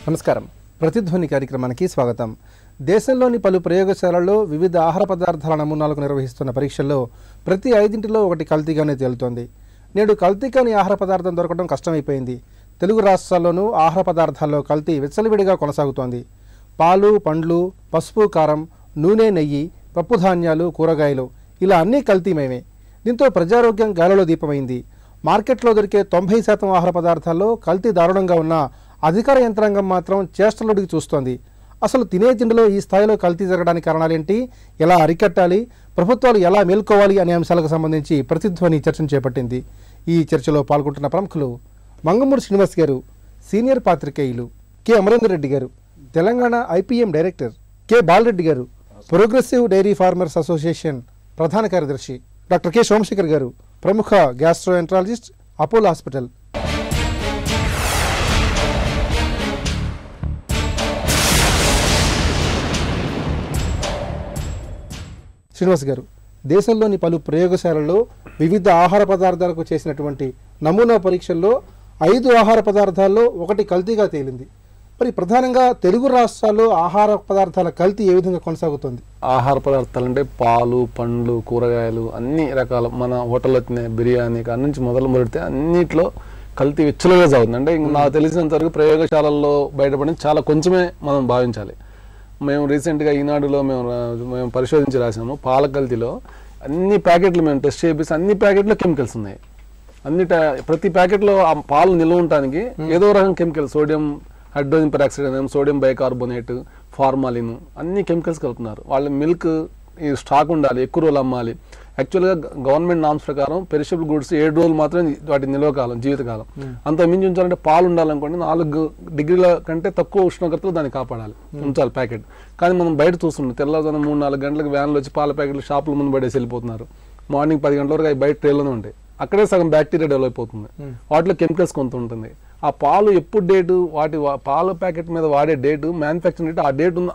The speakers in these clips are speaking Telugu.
నమస్కారం. ప్రతిధ్వని కార్యక్రమానికి స్వాగతం. దేశంలోని పలు ప్రయోగశాలల్లో వివిధ ఆహార పదార్థాల నమూనాలకు నిర్వహిస్తున్న పరీక్షల్లో ప్రతి 5 ఒకటి కల్తీగానే తేలుతోంది. నేడు కల్తీ కాని ఆహార పదార్థం దొరకడం కష్టమైపోయింది. తెలుగు రాష్ట్రాల్లోనూ ఆహార పదార్థాల్లో కల్తీ విచ్చలవిడిగా కొనసాగుతోంది. పాలు, పండ్లు, పసుపు, కారం, నూనె, నెయ్యి, పప్పు ధాన్యాలు, కూరగాయలు ఇలా అన్నీ కల్తీమయమే. దీంతో ప్రజారోగ్యం గాలిలో దీపమైంది. మార్కెట్లో దొరికే 90% ఆహార పదార్థాల్లో కల్తీ దారుణంగా ఉన్న అధికార యంత్రాంగం మాత్రం చేష్టలుడికి చూస్తోంది. అసలు తినే తిండిలో ఈ స్థాయిలో కల్తీ జరగడానికి కారణాలేంటి, ఎలా అరికట్టాలి, ప్రభుత్వాలు ఎలా మేల్కోవాలి అనే అంశాలకు సంబంధించి ప్రతిధ్వని చర్చను చేపట్టింది. ఈ చర్చలో పాల్గొంటున్న ప్రముఖులు మంగమూరి శ్రీనివాస్ గారు, సీనియర్ పాత్రికేయులు, కె అమరేందర్ రెడ్డి గారు, Telangana IPM director, K Bala Reddy గారు, ప్రోగ్రెసివ్ డైరీ ఫార్మర్స్ అసోసియేషన్ ప్రధాన కార్యదర్శి, డాక్టర్ కె సోమశేఖర్ గారు, ప్రముఖ గ్యాస్ట్రోఎంట్రాలజిస్ట్, అపోలో హాస్పిటల్. శ్రీనివాస్ గారు, దేశంలోని పలు ప్రయోగశాలల్లో వివిధ ఆహార పదార్థాలకు చేసినటువంటి నమూనా పరీక్షల్లో 5 ఆహార పదార్థాల్లో ఒకటి కల్తీగా తేలింది. మరి ప్రధానంగా తెలుగు రాష్ట్రాల్లో ఆహార పదార్థాల కల్తీ ఏ విధంగా కొనసాగుతుంది? ఆహార పదార్థాలు అంటే పాలు, పండ్లు, కూరగాయలు అన్ని రకాల మన హోటల్లో తినే బిర్యానీ కాడ నుంచి మొదలుపెడితే అన్నిట్లో కల్తీ విచ్చలుగా సాగుతుంది. అంటే నాకు తెలిసినంత వరకు ప్రయోగశాలల్లో బయటపడింది చాలా కొంచెమే మనం భావించాలి. మేము రీసెంట్గా ఈనాడులో మేము పరిశోధించి రాసాము. పాల కల్తీలో అన్ని ప్యాకెట్లు మేము టెస్ట్ చేసి అన్ని ప్యాకెట్లో కెమికల్స్ ఉన్నాయి. ప్రతి ప్యాకెట్లో ఆ పాలు నిల్వ ఉండటానికి ఏదో రకం chemical, sodium hydrogen peroxide, sodium bicarbonate, formalin అన్ని కెమికల్స్ కలుపుతున్నారు. వాళ్ళ మిల్క్ ఈ స్టాక్ ఉండాలి, ఎక్కువ రోజులు అమ్మాలి. యాక్చువల్గా గవర్నమెంట్ నామ్స్ ప్రకారం పెరిషబుల్ గుడ్స్ 7 రోజులు మాత్రమే వాటి నిల్వ కాలం, జీవితకాలం. అంత మించి ఉంచాలంటే పాలు ఉండాలనుకోండి 4 డిగ్రీల కంటే తక్కువ ఉష్ణోగ్రతలో దాన్ని కాపాడాలి, ఉంచాలి ప్యాకెట్. కానీ మనం బయట చూస్తున్నాం, తెల్లవారుజామున 3-4 గంటలకు వ్యాన్లు వచ్చి పాల ప్యాకెట్లు షాపుల ముందు పడేసి వెళ్ళిపోతున్నారు. మార్నింగ్ 10 గంటల వరకు అవి బయట ట్రేలోనే ఉంటాయి. అక్కడే సగం బ్యాక్టీరియా డెవలప్ అవుతుంది. వాటిలో కెమికల్స్ కొంత ఉంటుంది. ఆ పాలు ఎప్పుడు డేటు, పాల ప్యాకెట్ మీద వాడే డేటు, మ్యానుఫ్యాక్చరింగ్ డేట్,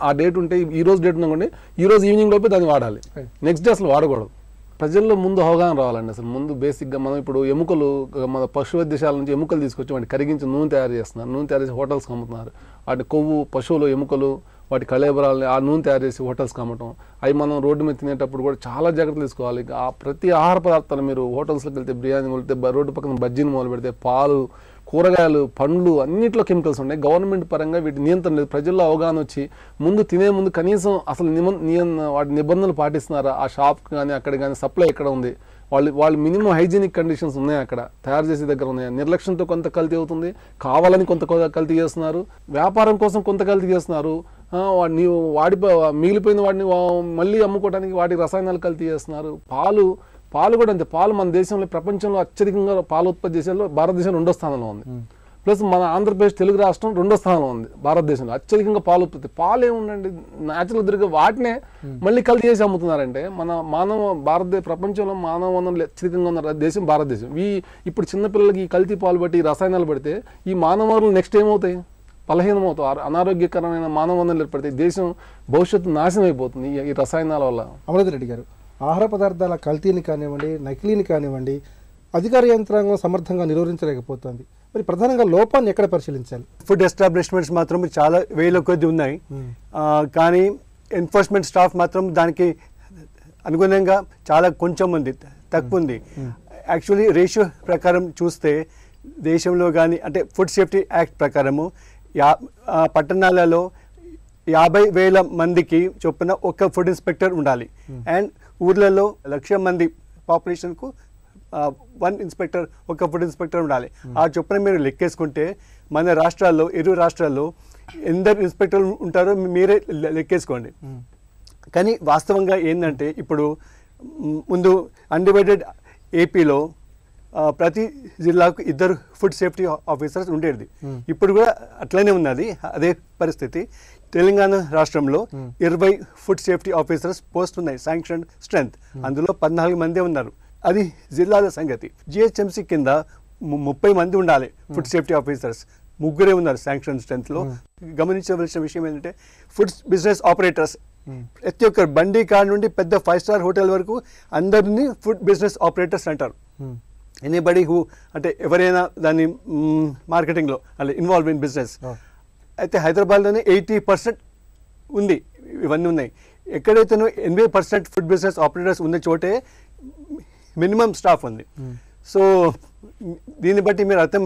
ఆ డేట్ ఉంటే ఈ రోజు డేట్ ఉందనుకోండి, ఈ రోజు ఈవినింగ్ లోపే దాన్ని వాడాలి. నెక్స్ట్ డే అసలు వాడకూడదు. ప్రజల్లో ముందు అవగాహన రావాలండి. అసలు ముందు బేసిక్గా మనం ఇప్పుడు ఎముకలు, మన పశు వైద్యశాల నుంచి ఎముకలు తీసుకొచ్చి వాటిని కరిగించి నూనె తయారు చేస్తున్నారు. నూనె తయారు చేసి హోటల్స్కి అమ్ముతున్నారు. వాటి కొవ్వు, పశువులు ఎముకలు, వాటి కళేబరాలని ఆ నూనె తయారు చేసి హోటల్స్కి అమ్మటం. అవి మనం రోడ్డు మీద తినేటప్పుడు కూడా చాలా జాగ్రత్తలు తీసుకోవాలి. ఆ ప్రతి ఆహార పదార్థాలు మీరు హోటల్స్లోకి వెళ్తే, బిర్యానీ వెళ్తే, రోడ్డు పక్కన బజ్జీని మొదలు పెడితే, పాలు, కూరగాయలు, పండ్లు అన్నింటిలో కెమికల్స్ ఉన్నాయి. గవర్నమెంట్ పరంగా వీటి నియంత్రణ లేదు. ప్రజల్లో అవగాహన వచ్చి తినే ముందు కనీసం అసలు వాటి నిబంధనలు పాటిస్తున్నారా, ఆ షాప్ కానీ అక్కడ కానీ సప్లై ఎక్కడ ఉంది, వాళ్ళు మినిమం హైజీనిక్ కండిషన్స్ ఉన్నాయి, అక్కడ తయారు చేసే దగ్గర ఉన్నాయి. నిర్లక్ష్యంతో కొంత కల్తీ అవుతుంది, కావాలని కొంత కల్తీ చేస్తున్నారు, వ్యాపారం కోసం కొంత కల్తీ చేస్తున్నారు. మిగిలిపోయిన వాటిని మళ్ళీ అమ్ముకోవడానికి వాటి రసాయనాలు కల్తీ చేస్తున్నారు. పాలు కూడా అంతే. పాలు మన దేశంలో, ప్రపంచంలో అత్యధికంగా పాలు ఉత్పత్తి చేసేలో భారతదేశం 2వ స్థానంలో ఉంది. ప్లస్ మన ఆంధ్రప్రదేశ్, తెలుగు రాష్ట్రం 2వ స్థానంలో ఉంది భారతదేశంలో అత్యధికంగా పాలు ఉత్పత్తి. పాలు ఏముందండి, న్యాచురల్ దొరికే వాటినే మళ్ళీ కల్తీ చేసి అమ్ముతున్నారంటే ప్రపంచంలో మానవ వనరులు అత్యధికంగా ఉన్న దేశం భారతదేశం. ఇప్పుడు చిన్నపిల్లలకి ఈ కల్తీ పాలు బట్టి, ఈ రసాయనాలు పడితే ఈ మానవ వనరులు నెక్స్ట్ ఏమవుతాయి, బలహీనమవుతాయి. అనారోగ్యకరమైన మానవ వనరులు ఏర్పడితే దేశం భవిష్యత్తు నాశనం అయిపోతుంది ఈ రసాయనాల వల్ల. అమరేందర్ రెడ్డి గారు, ఆహార పదార్థాల కల్తీని కానివ్వండి, నకిలీని కానివ్వండి, అధికార యంత్రాంగం సమర్థంగా నిరోధించలేకపోతుంది. మరి ప్రధానంగా లోపాన్ని ఎక్కడ పరిశీలించాలి? ఫుడ్ ఎస్టాబ్లిష్మెంట్స్ మాత్రం చాలా వేల కొద్ది ఉన్నాయి. కానీ ఎన్ఫోర్స్మెంట్ స్టాఫ్ మాత్రం దానికి అనుగుణంగా చాలా కొంచెం ఉంది, తక్కువ ఉంది. యాక్చువల్లీ రేషియో ప్రకారం చూస్తే దేశంలో కానీ, అంటే ఫుడ్ సేఫ్టీ యాక్ట్ ప్రకారము పట్టణాలలో 50,000 మందికి చొప్పున ఒక ఫుడ్ ఇన్స్పెక్టర్ ఉండాలి. అండ్ ఊర్లలో 1,00,000 మంది పాపులేషన్కు 1 ఇన్స్పెక్టర్, ఒక ఫుడ్ ఇన్స్పెక్టర్ ఉండాలి. ఆ చొప్పున మీరు లెక్కేసుకుంటే మన రాష్ట్రాల్లో, 2 రాష్ట్రాల్లో ఎందరు ఇన్స్పెక్టర్లు ఉంటారో మీరే లెక్కేసుకోండి. కానీ వాస్తవంగా ఏంటంటే, ఇప్పుడు ముందు అన్డివైడెడ్ ఏపీలో ప్రతి జిల్లాకు 2 ఫుడ్ సేఫ్టీ ఆఫీసర్స్ ఉండేది. ఇప్పుడు కూడా అట్లనే ఉన్నది అదే పరిస్థితి. తెలంగాణ రాష్ట్రంలో 20 ఫుడ్ సేఫ్టీ ఆఫీసర్స్ పోస్ట్ ఉన్నాయి, శాంక్షన్ స్ట్రెంత్. అందులో 14 మంది ఉన్నారు. అది జిల్లాల సంగతి. జిహెచ్ఎంసీ కింద 30 మంది ఉండాలి ఫుడ్ సేఫ్టీ ఆఫీసర్స్, 3 ఉన్నారు శాంక్షన్ స్ట్రెంత్లో. గమనించవలసిన విషయం ఏంటంటే, ఫుడ్ బిజినెస్ ఆపరేటర్స్ ప్రతి ఒక్కరు, బండి కార్ నుండి పెద్ద 5 స్టార్ హోటల్ వరకు అందరినీ ఫుడ్ బిజినెస్ ఆపరేటర్స్ అంటారు. ఎనీబడి హూ, అంటే ఎవరైనా దాన్ని మార్కెటింగ్లో అలా ఇన్వాల్వ్ ఇన్ బిజినెస్. అయితే హైదరాబాద్లోనే 80% ఉంది, ఇవన్నీ ఉన్నాయి. ఎక్కడైతే 80% ఫుడ్ బిజినెస్ ఆపరేటర్స్ ఉన్న చోటే మినిమం స్టాఫ్ ఉంది. సో దీన్ని బట్టి మీరు అర్థం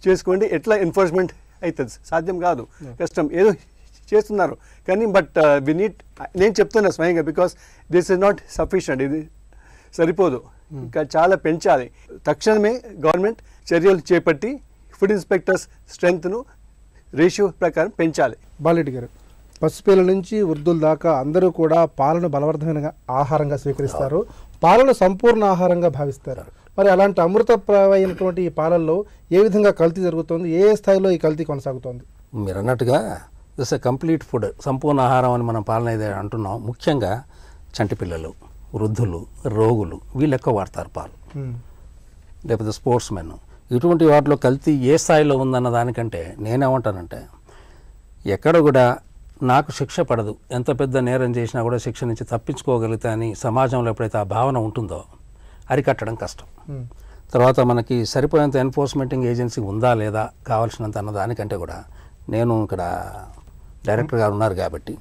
చేసుకోండి ఎట్లా ఎన్ఫోర్స్మెంట్ అవుతుంది. సాధ్యం కాదు, కష్టం. ఏదో చేస్తున్నారు కానీ బట్ వి నీడ్, నేను చెప్తున్నా స్వయంగా, because this is not sufficient, ఇది సరిపోదు, ఇంకా చాలా పెంచాలి. తక్షణమే గవర్నమెంట్ చర్యలు చేపట్టి ఫుడ్ ఇన్స్పెక్టర్స్ స్ట్రెంగ్త్ను రేషియో ప్రకారం పెంచాలి. బాలరెడ్డి గారు, పసిపిల్లల నుంచి వృద్ధుల దాకా అందరూ కూడా పాలను బలవర్ధమైన ఆహారంగా స్వీకరిస్తారు, పాలను సంపూర్ణ ఆహారంగా భావిస్తారు. మరి అలాంటి అమృతప్రాయమైనటువంటి ఈ పాలల్లో ఏ విధంగా కల్తీ జరుగుతుంది, ఏ స్థాయిలో ఈ కల్తీ కొనసాగుతోంది? మీరు అన్నట్టుగా దిస్ ఎ కంప్లీట్ ఫుడ్, సంపూర్ణ ఆహారం అని మనం పాలన ఏదో అంటున్నాం. ముఖ్యంగా చంటి పిల్లలు, వృద్ధులు, రోగులు వీళ్ళు ఎక్కువ వాడతారు పాలు, లేకపోతే స్పోర్ట్స్ మెన్. ఇటువంటి వాటిలో కల్తీ ఏ స్థాయిలో ఉందన్న దానికంటే నేనేమంటానంటే, ఎక్కడ కూడా నాకు శిక్ష పడదు, ఎంత పెద్ద నేరం చేసినా కూడా శిక్ష నుంచి తప్పించుకోగలిగితే అని సమాజంలో ఎప్పుడైతే ఆ భావన ఉంటుందో అరికట్టడం కష్టం. తర్వాత మనకి సరిపోయేంత ఎన్ఫోర్స్మెంటింగ్ ఏజెన్సీ ఉందా లేదా కావాల్సినంత అన్న దానికంటే కూడా, నేను ఇక్కడ డైరెక్టర్ గారు ఉన్నారు కాబట్టి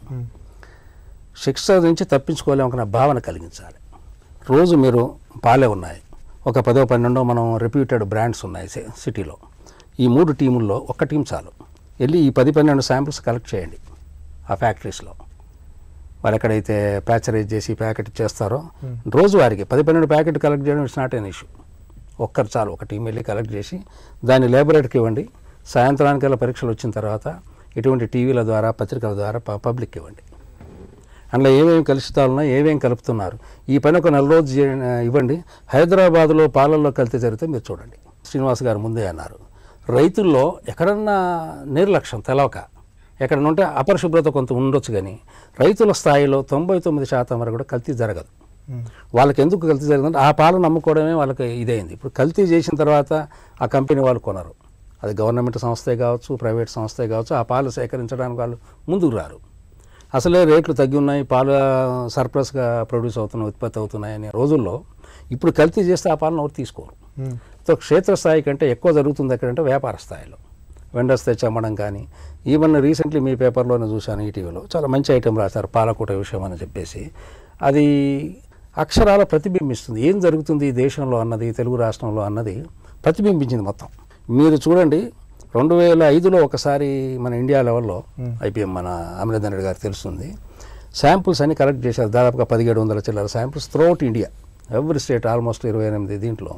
శిక్ష నుంచి తప్పించుకోలేమనుకున్న భావన కలిగించాలి. రోజు మీరు పాలే ఉన్నాయి, ఒక 10-12 మనం రెప్యూటెడ్ బ్రాండ్స్ ఉన్నాయి సిటీలో. ఈ 3 టీముల్లో ఒక్క టీం చాలు, వెళ్ళి ఈ 10-12 శాంపిల్స్ కలెక్ట్ చేయండి ఆ ఫ్యాక్టరీస్లో. వాళ్ళు ఎక్కడైతే ప్యాచరైజ్ చేసి ప్యాకెట్ చేస్తారో రోజు వారికి 10-12 ప్యాకెట్ కలెక్ట్ చేయడం ఇట్స్ నాట్ ఎన్ ఇష్యూ. ఒక్కరు చాలు, ఒక టీం వెళ్ళి కలెక్ట్ చేసి దాన్ని లేబొరేటరీకి ఇవ్వండి. సాయంత్రానికల్లా పరీక్షలు వచ్చిన తర్వాత ఇటువంటి టీవీల ద్వారా, పత్రికల ద్వారా పబ్లిక్ ఇవ్వండి. అందులో ఏమేమి కలుషితాలు ఉన్నాయి, ఏమేమి కలుపుతున్నారు, ఈ పని ఒక 4 రోజు ఇవ్వండి. హైదరాబాద్లో పాలల్లో కల్తీ జరిగితే మీరు చూడండి. శ్రీనివాస్ గారు ముందే అన్నారు, రైతుల్లో ఎక్కడన్నా నిర్లక్ష్యం తెలవక ఎక్కడన్నా ఉంటే అపరిశుభ్రత కొంత ఉండొచ్చు, కానీ రైతుల స్థాయిలో 99% వరకు కూడా కల్తీ జరగదు. వాళ్ళకి ఎందుకు కల్తీ జరిగిందంటే ఆ పాలను అమ్ముకోవడమే వాళ్ళకి ఇదైంది. ఇప్పుడు కల్తీ చేసిన తర్వాత ఆ కంపెనీ వాళ్ళు కొనరు, అది గవర్నమెంట్ సంస్థే కావచ్చు, ప్రైవేట్ సంస్థే కావచ్చు, ఆ పాలు సేకరించడానికి వాళ్ళు ముందుకు రారు. అసలే రేట్లు తగ్గి ఉన్నాయి, పాలు సర్ప్లస్గా ప్రొడ్యూస్ అవుతున్నాయి, ఉత్పత్తి అవుతున్నాయి అనే రోజుల్లో ఇప్పుడు కల్తీ చేస్తే ఆ పాలను ఎవరు తీసుకోరు. సో క్షేత్రస్థాయి కంటే ఎక్కువ జరుగుతుంది ఎక్కడంటే వ్యాపార స్థాయిలో వెండర్స్ తెచ్చి అమ్మడం. కానీ ఈవెన్ రీసెంట్లీ మీ పేపర్లోనే చూశాను, ఈటీవీలో చాలా మంచి ఐటెం రాశారు పాలకూట విషయం అని చెప్పేసి. అది అక్షరాల ప్రతిబింబిస్తుంది ఏం జరుగుతుంది ఈ దేశంలో అన్నది, తెలుగు రాష్ట్రంలో అన్నది ప్రతిబింబించింది మొత్తం. మీరు చూడండి, 2005లో ఒకసారి మన ఇండియా లెవెల్లో ఐపీఎం మన అమరేందర్ రెడ్డి గారికి తెలుస్తుంది, శాంపుల్స్ అన్ని కలెక్ట్ చేశారు. దాదాపుగా 1700 చిల్లర samples throughout India, every state almost 28 దీంట్లో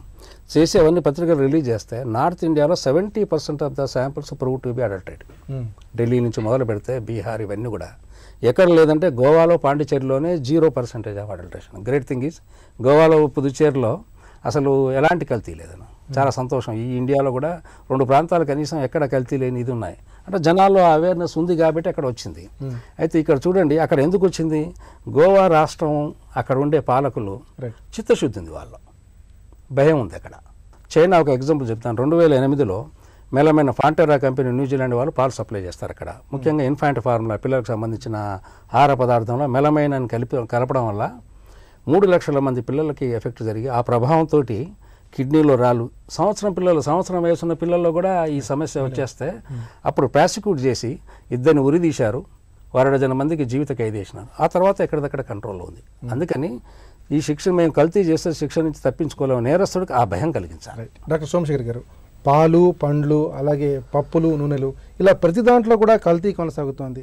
చేసి అవన్నీ పత్రికలు రిలీజ్ చేస్తే నార్త్ ఇండియాలో 70% of the samples prove to be adulterate. Delhi నుంచి మొదలు పెడితే బీహార్ ఇవన్నీ కూడా ఎక్కడ లేదంటే గోవాలో, పాండిచేరిలోనే 0% of adulteration. Great thing is గోవాలో, పుదుచ్చేరిలో అసలు ఎలాంటి కల్తీ లేదను. చాలా సంతోషం. ఈ ఇండియాలో కూడా 2 ప్రాంతాలు కనీసం ఎక్కడ కల్తీ లేని ఇది ఉన్నాయి అంటే జనాల్లో అవేర్నెస్ ఉంది కాబట్టి అక్కడ వచ్చింది. అయితే ఇక్కడ చూడండి, అక్కడ ఎందుకు వచ్చింది, గోవా రాష్ట్రం అక్కడ ఉండే పాలకులు చిత్తశుద్ధి ఉంది, వాళ్ళ భయం ఉంది. అక్కడ చైనా ఒక ఎగ్జాంపుల్ చెప్తాను. 2008లో మెలమైన ఫాంటెరా కంపెనీ న్యూజిలాండ్ వాళ్ళు పాలు సప్లై చేస్తారు అక్కడ. ముఖ్యంగా ఇన్ఫాంట్ ఫార్ములా పిల్లలకు సంబంధించిన ఆహార పదార్థంలో మెలమైన్ అని కలపడం వల్ల 3 లక్షల మంది పిల్లలకి ఎఫెక్ట్ జరిగి ఆ ప్రభావంతో కిడ్నీలో రాళ్ళు, సంవత్సరం వయసున్న పిల్లల్లో కూడా ఈ సమస్య వచ్చేస్తే అప్పుడు ప్రాసిక్యూట్ చేసి 2 ఉరిదీశారు, 100 మందికి జీవిత ఖైదు చేసినారు. ఆ తర్వాత ఎక్కడిదక్కడ కంట్రోల్లో ఉంది. అందుకని ఈ శిక్ష మేము కల్తీ చేస్తే శిక్ష నుంచి తప్పించుకోలేము, నేరస్తుడికి ఆ భయం కలిగించాలి. డాక్టర్ సోమశేఖర్ గారు, పాలు, పండ్లు, అలాగే పప్పులు, నూనెలు ఇలా ప్రతి దాంట్లో కూడా కల్తీ కొనసాగుతోంది.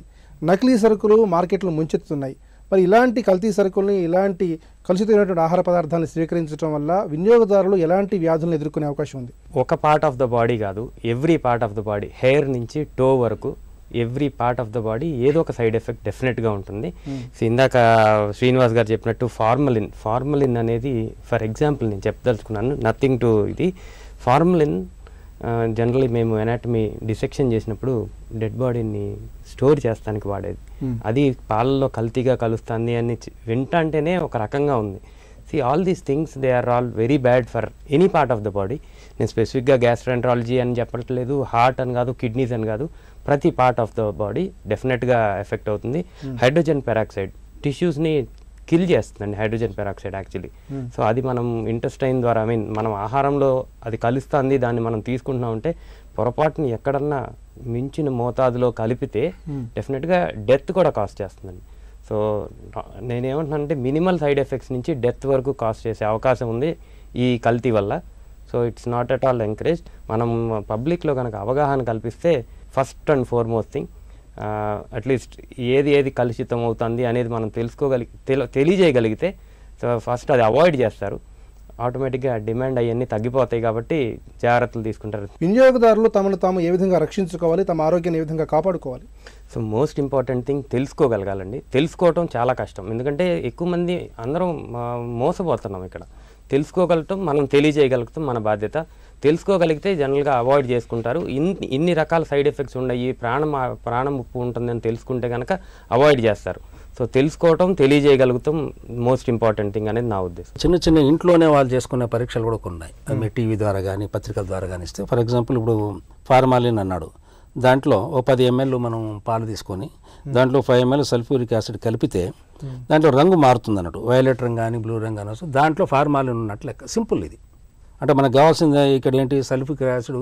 నకిలీ సరుకులు మార్కెట్లు ముంచెత్తుతున్నాయి. మరి ఇలాంటి కల్తీ సరుకుల్ని, ఇలాంటి కలుషితమైనటువంటి ఆహార పదార్థాలను స్వీకరించడం వల్ల వినియోగదారులు ఎలాంటి వ్యాధులను ఎదుర్కొనే అవకాశం ఉంది? ఒక పార్ట్ ఆఫ్ ద బాడీ కాదు, every part of the body, hair నుంచి టో వరకు every part of the body ఏదో ఒక సైడ్ ఎఫెక్ట్ డెఫినెట్గా ఉంటుంది. సో ఇందాక శ్రీనివాస్ గారు చెప్పినట్టు ఫార్మలిన్ అనేది ఫర్ ఎగ్జాంపుల్ నేను చెప్పదలుచుకున్నాను, నథింగ్ టు ఇది. ఫార్మలిన్ జనరల్లీ మేము ఎనాటమీ డిసెక్షన్ చేసినప్పుడు డెడ్ బాడీని స్టోర్ చేస్తానికి వాడేది. అది పాలల్లో కల్తీగా కలుస్తుంది అని వింటంటేనే ఒక రకంగా ఉంది. See all these things they are all very bad for any part of the body. నేను స్పెసిఫిక్గా గ్యాస్ట్రెంట్రాలజీ అని చెప్పట్లేదు, హార్ట్ అని కాదు, కిడ్నీస్ అని కాదు, ప్రతి పార్ట్ ఆఫ్ ద బాడీ డెఫినెట్గా ఎఫెక్ట్ అవుతుంది. హైడ్రోజన్ పెరాక్సైడ్ టిష్యూస్ని కిల్ చేస్తుందండి హైడ్రోజన్ పెరాక్సైడ్ యాక్చువల్లీ. సో అది మనం ఇంటెస్టైన్ ద్వారా మనం ఆహారంలో అది కలుస్తుంది, దాన్ని మనం తీసుకుంటున్నాం అంటే పొరపాటుని ఎక్కడన్నా మించిన మోతాదులో కలిపితే డెఫినెట్గా డెత్ కూడా కాస్ట్ చేస్తుందండి. సో నేనేమంటున్నానంటే మినిమల్ సైడ్ ఎఫెక్ట్స్ నుంచి డెత్ వరకు కాస్ట్ చేసే అవకాశం ఉంది ఈ కల్తీ వల్ల. So it's not at all encourage. మనం పబ్లిక్లో కనుక అవగాహన కల్పిస్తే first and foremost thing at least ఏది కలుషితం అవుతుంది అనేది మనం తెలియజేయగలిగితే సో ఫస్ట్ అది అవాయిడ్ చేస్తారు. ఆటోమేటిక్గా డిమాండ్ అవన్నీ తగ్గిపోతాయి కాబట్టి జాగ్రత్తలు తీసుకుంటారు. వినియోగదారులు తమను తాము ఏ విధంగా రక్షించుకోవాలి, తమ ఆరోగ్యాన్ని ఏ విధంగా కాపాడుకోవాలి? సో మోస్ట్ ఇంపార్టెంట్ థింగ్ తెలుసుకోగలగాలండి. తెలుసుకోవటం చాలా కష్టం, ఎందుకంటే ఎక్కువ మంది అందరం మోసపోతున్నాం. ఇక్కడ తెలుసుకోగలటం, మనం తెలియజేయగలుగుతాం, మన బాధ్యత. తెలుసుకోగలిగితే జనరల్గా అవాయిడ్ చేసుకుంటారు. ఇన్ని రకాల సైడ్ ఎఫెక్ట్స్ ఉన్నాయి, ప్రాణం ముప్పు ఉంటుందని తెలుసుకుంటే కనుక అవాయిడ్ చేస్తారు. సో తెలుసుకోవటం, తెలియజేయగలుగుతాం మోస్ట్ ఇంపార్టెంట్ థింగ్ అనేది నా ఉద్దేశం. చిన్న చిన్న ఇంట్లోనే వాళ్ళు చేసుకునే పరీక్షలు కూడా ఉన్నాయి. మీ టీవీ ద్వారా కానీ పత్రికల ద్వారా కానీ ఇస్తే, ఫర్ ఎగ్జాంపుల్ ఇప్పుడు ఫార్మాలిన్ అన్నాడు, దాంట్లో ఓ 10 ml మనం పాలు తీసుకొని దాంట్లో 5 ml సల్ఫ్యూరిక్ యాసిడ్ కలిపితే దాంట్లో రంగు మారుతుంది అన్నట్టు, వైలెట్ రంగు కానీ బ్లూ రంగు కానీ వస్తుంది. దాంట్లో ఫార్మాలిన్ ఉన్నట్లు లెక్క. సింపుల్ ఇది. అంటే మనకు కావాల్సింది ఇక్కడ ఏంటి, సల్ఫ్యూరిక్ యాసిడ్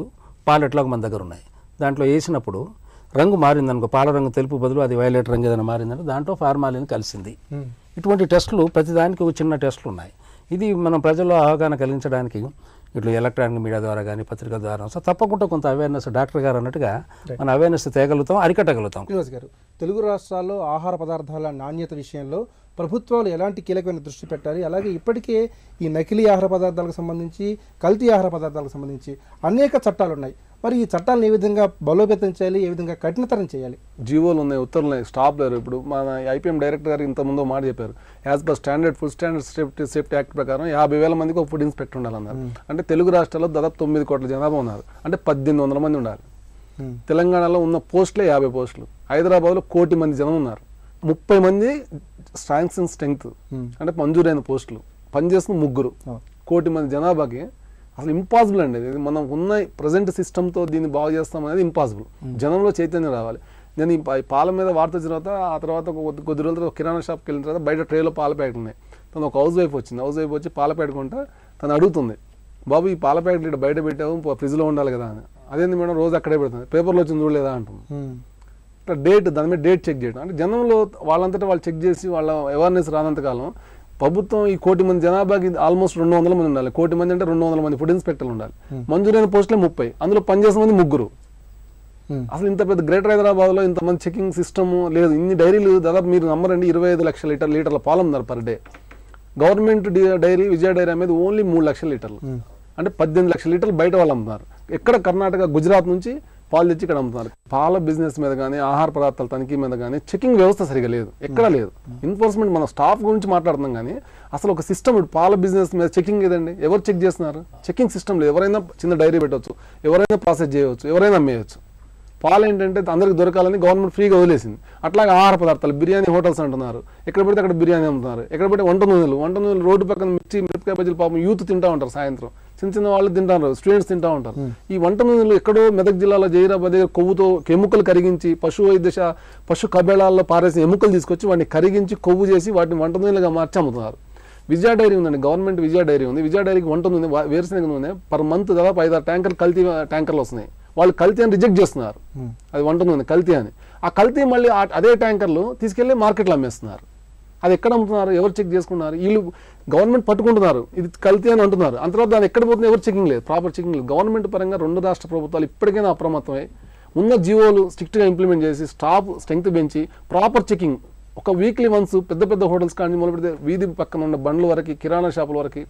పాలు ఎట్లాగో మన దగ్గర ఉన్నాయి, దాంట్లో వేసినప్పుడు రంగు మారిందనుకో, పాల రంగు తెలుపు బదులు అది వైలెట్ రంగు ఏదైనా మారిందంటే దాంట్లో ఫార్మాలిన్ కలిసింది. ఇటువంటి టెస్టులు ప్రతిదానికి ఒక చిన్న టెస్టులు ఉన్నాయి. ఇది మనం ప్రజల్లో అవగాహన కలిగించడానికి ఇట్లా ఎలక్ట్రానిక్ మీడియా ద్వారా కానీ పత్రికల ద్వారా సో తప్పకుండా కొంత అవేర్నెస్, డాక్టర్ గారు అన్నట్టుగా మన అవేర్నెస్ తేగలుగుతాం, అరికట్టగలుగుతాం. శ్రీనివాస్ గారు, తెలుగు రాష్ట్రాల్లో ఆహార పదార్థాల నాణ్యత విషయంలో ప్రభుత్వాలు ఎలాంటి కీలకమైన దృష్టి పెట్టాలి? అలాగే ఇప్పటికే ఈ నకిలీ ఆహార పదార్థాలకు సంబంధించి, కల్తీ ఆహార పదార్థాలకు సంబంధించి అనేక చట్టాలు ఉన్నాయి. మరి ఈ చట్టాలను ఏ విధంగా బలోపేతం చేయాలి, ఏ విధంగా కఠినతరం చేయాలి? జీవోలు ఉన్నాయి, ఉత్తర్వులు ఉన్నాయి, స్టాప్ లేరు. ఇప్పుడు మన ఐపీఎం డైరెక్టర్ గారు ఇంతకుముందు మాట చెప్పారు, as per food standard safety act ప్రకారం 50,000 మందికి ఒక ఫుడ్ ఇన్స్పెక్టర్ ఉండాలన్నారు. అంటే తెలుగు రాష్ట్రాల్లో దాదాపు 9 కోట్ల జనాభా ఉన్నారు, అంటే 1800 మంది ఉండాలి. తెలంగాణలో ఉన్న పోస్టులే 50 పోస్టులు. హైదరాబాద్లో 1 కోటి మంది జనం ఉన్నారు, 30 మంది శాంక్షన్ స్ట్రెంగ్త్ అంటే మంజూరైన పోస్టులు, పనిచేస్తున్న 3. 1 కోటి మంది జనాభాకి అసలు ఇంపాసిబుల్ అండి. ఇది మనం ఉన్న ప్రజెంట్ సిస్టమ్తో దీన్ని బాగు చేస్తాం అనేది ఇంపాసిబుల్. జనంలో చైతన్యం రావాలి. నేను ఈ పాల మీద వార్త వచ్చిన తర్వాత ఆ తర్వాత కొద్ది రోజుల తర్వాత కిరాణా షాప్కి వెళ్ళిన తర్వాత బయట ట్రేలో పాల ప్యాకెట్లు ఉన్నాయి. తను ఒక హౌస్ వైఫ్ వచ్చింది, హౌస్ వైఫ్ వచ్చి పాల ప్యాకెట్ కొంటే తను అడుగుతుంది, బాబు ఈ పాల ప్యాకెట్ ఇక్కడ బయట పెట్టావు, ఫ్రిడ్జ్లో ఉండాలి కదా అని. అదేంది మేడం రోజు అక్కడే పెడుతుంది, పేపర్లో వచ్చింది చూడలేదా అంటుంది. ఇట్లా దాని మీద డేట్ చెక్ చేయడం అంటే జనంలో వాళ్ళంతటా వాళ్ళు చెక్ చేసి వాళ్ళ అవేర్నెస్ రానంతకాలం ప్రభుత్వం ఈ 1 కోటి మంది జనాభాకి ఆల్మోస్ట్ 200 మంది ఉండాలి. 1 కోటి మంది అంటే 200 మంది ఫుడ్ ఇన్స్పెక్టర్లు ఉండాలి. మంజూరైన పోస్టులే 30, అందులో పనిచేసిన మంది 3. అసలు ఇంత పెద్ద గ్రేటర్ హైదరాబాద్లో ఇంతమంది చెకింగ్ సిస్టమ్ లేదు. ఇన్ని డైరీలు దాదాపు మీరు నమ్మరండి 25 లక్షల లీటర్ల పాలు ఉన్నారు పర్ డే. గవర్నమెంట్ డైరీ విజయ డైరీ అనేది ఓన్లీ 3 లక్షల లీటర్లు, అంటే 18 లక్షల లీటర్లు బయట వాళ్ళు అమ్ముతున్నారు. ఎక్కడ కర్ణాటక, గుజరాత్ నుంచి పాలు తెచ్చి ఇక్కడ అమ్ముతున్నారు. పాల బిజినెస్ మీద కానీ ఆహార పదార్థాల తనిఖీ మీద కానీ చెకింగ్ వ్యవస్థ సరిగా లేదు, ఎక్కడ లేదు. ఎన్ఫోర్స్మెంట్ మన స్టాఫ్ గురించి మాట్లాడుతున్నాం కానీ అసలు ఒక సిస్టమ్ పాల బిజినెస్ మీద చెకింగ్ ఏదండి, ఎవరు చెక్ చేస్తున్నారు? చెకింగ్ సిస్టమ్ లేదు. ఎవరైనా చిన్న డైరీ పెట్టవచ్చు, ఎవరైనా ప్రాసెస్ చేయవచ్చు, ఎవరైనా అమ్మేయచ్చు. పాలు ఏంటంటే అందరికి దొరకాలని గవర్నమెంట్ ఫ్రీగా వదిలేసింది. అట్లాగే ఆహార పదార్థాలు, బిర్యానీ హోటల్స్ అంటున్నారు, ఎక్కడ పడితే అక్కడ బిర్యానీ అమ్ముతున్నారు, ఎక్కడ పడితే వంట నూనెలు రోడ్డు పక్కన మిరపకాయ బజ్జీలు పాపం యూత్ తింటూ ఉంటారు, సాయంత్రం చిన్న వాళ్ళు తింటారు, స్టూడెంట్స్ తింటూ ఉంటారు. ఈ వంట నూనెలు ఎక్కడో మెదక్ జిల్లాలో జైరాబాద్ దగ్గర కొవ్వుతో ఎముకలు కరిగించి పశు కబేళాల్లో పారేసిన ఎముకలు తీసుకొచ్చి వాటిని కరిగించి కొవ్వు చేసి వాటిని వంట నూనెలుగా మార్చి అమ్ముతున్నారు. విజయ డైరీ ఉందండి, గవర్నమెంట్ విజయ డైరీ ఉంది. విజయ డైరీకి వంట నూనె, వేరుశనగ నూనె పర్ మంత్ దాదాపు 5-6 ట్యాంకర్లు కల్తీ ట్యాంకర్లు వస్తున్నాయి. వాళ్ళు కల్తీ అని రిజెక్ట్ చేస్తున్నారు, అది వంట నూనె కల్తీ అని. ఆ కల్తీ మళ్ళీ అదే ట్యాంకర్లు తీసుకెళ్లి మార్కెట్లో అమ్మేస్తున్నారు. అది ఎక్కడ అమ్ముతున్నారు, ఎవరు చెక్ చేసుకున్నారు? వీళ్ళు గవర్నమెంట్ పట్టుకుంటున్నారు, ఇది కల్తీ అని అంటున్నారు. అంత తర్వాత దాన్ని ఎక్కడ పోతుంది, ఎవరు చెకింగ్ లేదు, ప్రాపర్ చెకింగ్ లేదు. గవర్నమెంట్ పరంగా 2 రాష్ట్ర ప్రభుత్వాలు ఇప్పటికైనా అప్రమత్తమై ఉన్న జీవోలు స్ట్రిక్ట్గా ఇంప్లిమెంట్ చేసి స్టాఫ్ స్ట్రెంగ్త్ పెంచి ప్రాపర్ చెకింగ్ ఒక వీక్లీ వన్స్ పెద్ద హోటల్స్ కానీ మొదలు పెడితే వీధి పక్కన ఉన్న బండ్ల వరకు, కిరాణా షాపుల వరకు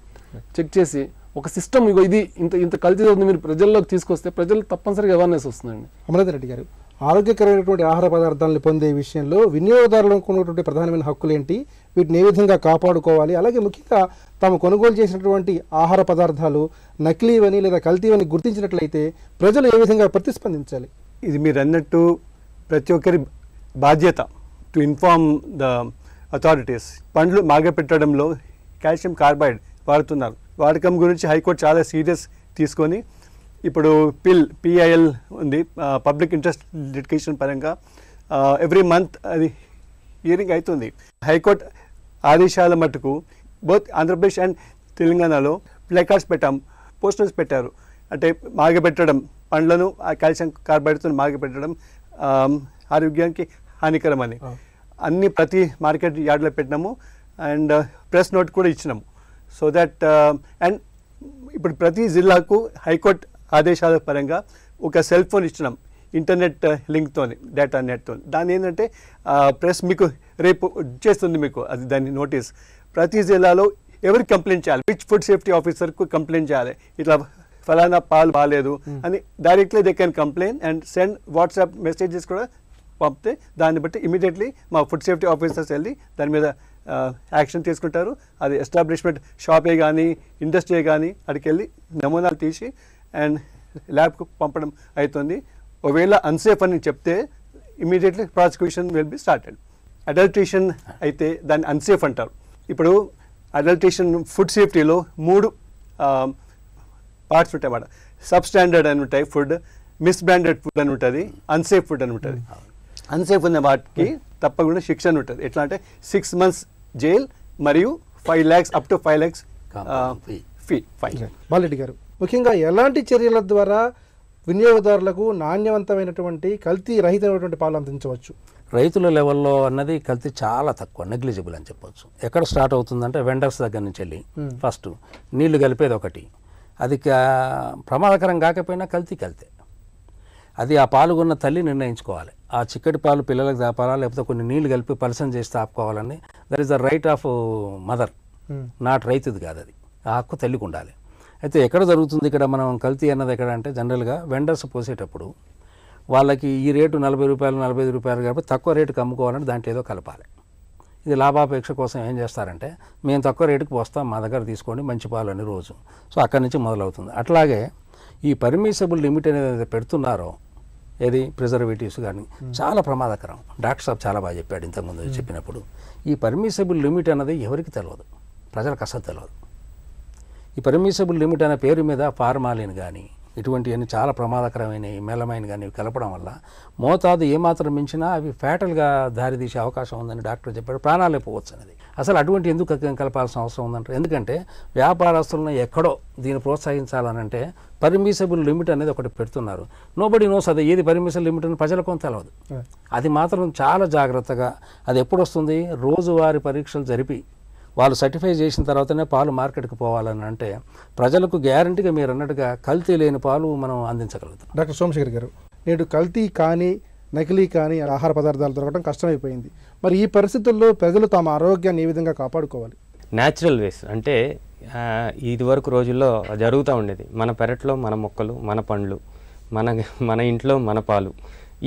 చెక్ చేసి ఒక సిస్టమ్ ఇది ఇంత కల్తీ అవుతుంది మీరు ప్రజల్లోకి తీసుకొస్తే ప్రజలు తప్పనిసరిగా అవేర్నెస్ వస్తుందండి. అమరావతి రెడ్డి గారు, ఆరోగ్యకరమైనటువంటి ఆహార పదార్థాలను పొందే విషయంలో వినియోగదారులకు ఉన్నటువంటి ప్రధానమైన హక్కులు ఏంటి, వీటిని ఏ విధంగా కాపాడుకోవాలి, అలాగే ముఖ్యంగా తాము కొనుగోలు చేసినటువంటి ఆహార పదార్థాలు నకిలీవని లేదా కల్తీవని గుర్తించినట్లయితే ప్రజలు ఏ విధంగా ప్రతిస్పందించాలి? ఇది మీరు అన్నట్టు ప్రతి ఒక్కరి బాధ్యత టు ఇన్ఫార్మ్ ద అథారిటీస్. పండ్లు మాగపెట్టడంలో కాల్షియం కార్బైడ్ వాడుతున్నారు, వాడకం గురించి హైకోర్టు చాలా సీరియస్ తీసుకొని ఇప్పుడు పిఐఎల్ ఉంది, పబ్లిక్ ఇంట్రెస్ట్ లిటిగేషన్ పరంగా ఎవ్రీ మంత్ అది హియరింగ్ అవుతుంది. హైకోర్టు ఆదేశాల మటుకు బోత్ ఆంధ్రప్రదేశ్ అండ్ తెలంగాణలో ప్లేకార్డ్స్ పెట్టాం, పోస్టర్స్ పెట్టారు. అంటే మాగబెట్టడం పండ్లను ఆ కాల్షియం కార్బైడ్తో మాగిపెట్టడం ఆరోగ్యానికి హానికరమని అన్ని ప్రతి మార్కెట్ యార్డ్లో పెట్టినాము అండ్ ప్రెస్ నోట్ కూడా ఇచ్చినాము. సో దట్ అండ్ ఇప్పుడు ప్రతి జిల్లాకు హైకోర్టు ఆదేశాల పరంగా ఒక సెల్ ఫోన్ ఇచ్చినాం ఇంటర్నెట్ లింక్తో, డేటా నెట్తో. దాని ఏంటంటే ప్రెస్ మీకు రేపు చేస్తుంది మీకు అది దాని నోటీస్. ప్రతి జిల్లాలో ఎవరు కంప్లైంట్ చేయాలి, విచ్ ఫుడ్ సేఫ్టీ ఆఫీసర్కు కంప్లైంట్ చేయాలి, ఇట్లా ఫలానా పాలు బాగాలేదు అని directly they can complaint and send WhatsApp messages కూడా పంపితే దాన్ని బట్టి ఇమీడియట్లీ మా ఫుడ్ సేఫ్టీ ఆఫీసర్స్ వెళ్ళి దాని మీద యాక్షన్ తీసుకుంటారు. అది ఎస్టాబ్లిష్మెంట్ షాపే కానీ ఇండస్ట్రీ కానీ అక్కడికి వెళ్ళి నమూనాలు తీసి అండ్ ల్యాబ్కు పంపడం అవుతుంది. ఒకవేళ అన్సేఫ్ అని చెప్తే immediately prosecution will be started. Adulteration అయితే దాన్ని అన్సేఫ్ అంటారు. ఇప్పుడు అడల్ట్రేషన్ ఫుడ్ సేఫ్టీలో 3 పార్ట్స్ ఉంటాయి అన్నమాట. సబ్ స్టాండర్డ్ అని ఉంటాయి ఫుడ్, మిస్బ్రాండెడ్ ఫుడ్ అని ఉంటుంది, అన్సేఫ్ ఫుడ్ అని ఉంటుంది. అన్సేఫ్ ఉన్న వాటికి తప్పకుండా శిక్షణ ఉంటుంది. ఎట్లా అంటే 6 months జైల్ మరియు 5 lakhs up to 5 lakhs fine. Bala Reddy గారు, ముఖ్యంగా ఎలాంటి చర్యల ద్వారా వినియోగదారులకు నాణ్యవంతమైనటువంటి కల్తీ రహితమైనటువంటి పాలు అందించవచ్చు? రైతుల లెవెల్లో అన్నది కల్తీ చాలా తక్కువ, నెగ్లిజిబుల్ అని చెప్పవచ్చు. ఎక్కడ స్టార్ట్ అవుతుందంటే వెండర్స్ దగ్గర నుంచి వెళ్ళి ఫస్ట్ నీళ్లు కలిపేది ఒకటి, అది ప్రమాదకరం కాకపోయినా కల్తీ అది ఆ పాలు కొన్న తల్లి నిర్ణయించుకోవాలి. ఆ చిక్కటి పాలు పిల్లలకు దాపాలా లేకపోతే కొన్ని నీళ్లు కలిపి పలసం చేసి తాపుకోవాలని. That is the right of mother, not రైతుది కాదు అది. ఆ హక్కు తల్లికి ఉండాలి. అయితే ఎక్కడ జరుగుతుంది ఇక్కడ మనం కల్తీ అన్నది ఎక్కడ అంటే జనరల్గా వెండర్స్ పోసేటప్పుడు వాళ్ళకి ఈ రేటు 40 రూపాయలు 45 రూపాయలు కాబట్టి తక్కువ రేటుకి అమ్ముకోవాలంటే దాంట్లో ఏదో కలపాలి. ఇది లాభాపేక్ష కోసం ఏం చేస్తారంటే మేము తక్కువ రేటుకి పోస్తాం, మా దగ్గర తీసుకోండి మంచి పాలు అని రోజు. సో అక్కడి నుంచి మొదలవుతుంది. అట్లాగే ఈ పర్మిసబుల్ లిమిట్ అనేది పెడుతున్నారో ఏది ప్రిజర్వేటివ్స్ కానీ చాలా ప్రమాదకరం. డాక్టర్ సాబ్ చాలా బాగా చెప్పాడు ఇంతకుముందు చెప్పినప్పుడు. ఈ పర్మిసబుల్ లిమిట్ అన్నది ఎవరికి తెలియదు, ప్రజలకు అసలు తెలియదు. ఈ పర్మిసబుల్ లిమిట్ అనే పేరు మీద ఫార్మాలిన్ కానీ ఇటువంటివన్నీ చాలా ప్రమాదకరమైన మెలమైన్ కానీ కలపడం వల్ల మోతాదు ఏమాత్రం మించినా అవి ఫ్యాటల్గా దారితీసే అవకాశం ఉందని డాక్టర్ చెప్పాడు. ప్రాణాలే పోవచ్చు అనేది. అసలు అటువంటి ఎందుకు కలపాల్సిన అవసరం ఉందంటే ఎందుకంటే వ్యాపారస్తులను ఎక్కడో దీన్ని ప్రోత్సహించాలనంటే పర్మిసబుల్ లిమిట్ అనేది ఒకటి పెడుతున్నారు. నోబడి నోస్ అది ఏది పర్మిసబుల్ లిమిట్ అని ప్రజలకు తెలియదు. అది మాత్రం చాలా జాగ్రత్తగా అది ఎప్పుడు వస్తుంది, రోజువారీ పరీక్షలు జరిపి వాళ్ళు సర్టిఫై చేసిన తర్వాతనే పాలు మార్కెట్కి పోవాలని అంటే ప్రజలకు గ్యారంటీగా మీరు అన్నట్టుగా కల్తీ లేని పాలు మనం అందించగలుగుతాం. డాక్టర్ సోమశేఖర్ గారు, నేడు కల్తీ కానీ నకిలీ కానీ ఆహార పదార్థాలు దొరకడం కష్టమైపోయింది. మరి ఈ పరిస్థితుల్లో ప్రజలు తమ ఆరోగ్యాన్ని ఏ విధంగా కాపాడుకోవాలి? న్యాచురల్ వేస్ అంటే ఇదివరకు రోజుల్లో జరుగుతూ ఉండేది. మన పెరట్లో మన మొక్కలు, మన పండ్లు, మన ఇంట్లో మన పాలు,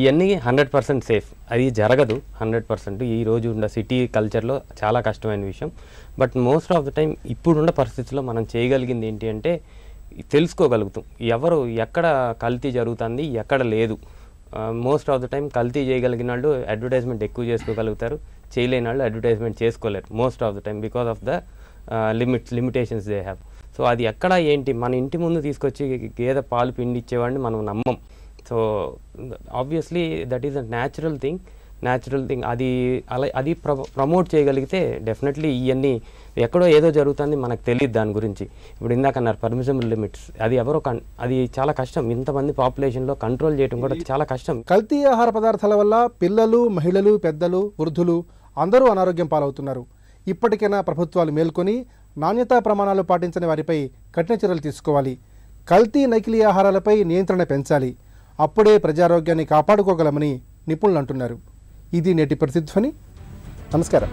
ఇవన్నీ 100% సేఫ్. అది జరగదు 100%. ఈ రోజు ఉన్న సిటీ కల్చర్లో చాలా కష్టమైన విషయం. But most of the time ఇప్పుడున్న పరిస్థితుల్లో మనం చేయగలిగింది ఏంటి అంటే తెలుసుకోగలుగుతాం ఎవరు ఎక్కడ కల్తీ జరుగుతుంది ఎక్కడ లేదు. మోస్ట్ ఆఫ్ ద టైం కల్తీ చేయగలిగిన వాళ్ళు అడ్వర్టైజ్మెంట్ ఎక్కువ చేసుకోగలుగుతారు, చేయలేని వాళ్ళు అడ్వర్టైజ్మెంట్ చేసుకోలేరు most of the time because of the limitations they have. So అది ఎక్కడ ఏంటి మన ఇంటి ముందు తీసుకొచ్చి గేదె పాలు పిండి ఇచ్చేవాడిని మనం నమ్మం. So obviously that is a natural thing. అది ప్రమోట్ చేయగలిగితే డెఫినెట్లీ ఇవన్నీ ఎక్కడో ఏదో జరుగుతుంది మనకు తెలియదు దాని గురించి. ఇప్పుడు ఇందాక అన్నారు పర్మిసబుల్ లిమిట్స్, అది ఎవరో అది చాలా కష్టం. ఇంతమంది పాపులేషన్లో కంట్రోల్ చేయడం కూడా చాలా కష్టం. కల్తీ ఆహార పదార్థాల వల్ల పిల్లలు, మహిళలు, పెద్దలు, వృద్ధులు అందరూ అనారోగ్యం పాలవుతున్నారు. ఇప్పటికైనా ప్రభుత్వాలు మేల్కొని నాణ్యతా ప్రమాణాలు పాటించని వారిపై కఠిన చర్యలు తీసుకోవాలి. కల్తీ నకిలీ ఆహారాలపై నియంత్రణ పెంచాలి. అప్పుడే ప్రజారోగ్యాన్ని కాపాడుకోగలమని నిపుణులు అంటున్నారు. ఇది నేటి ప్రతిధ్వని. నమస్కారం.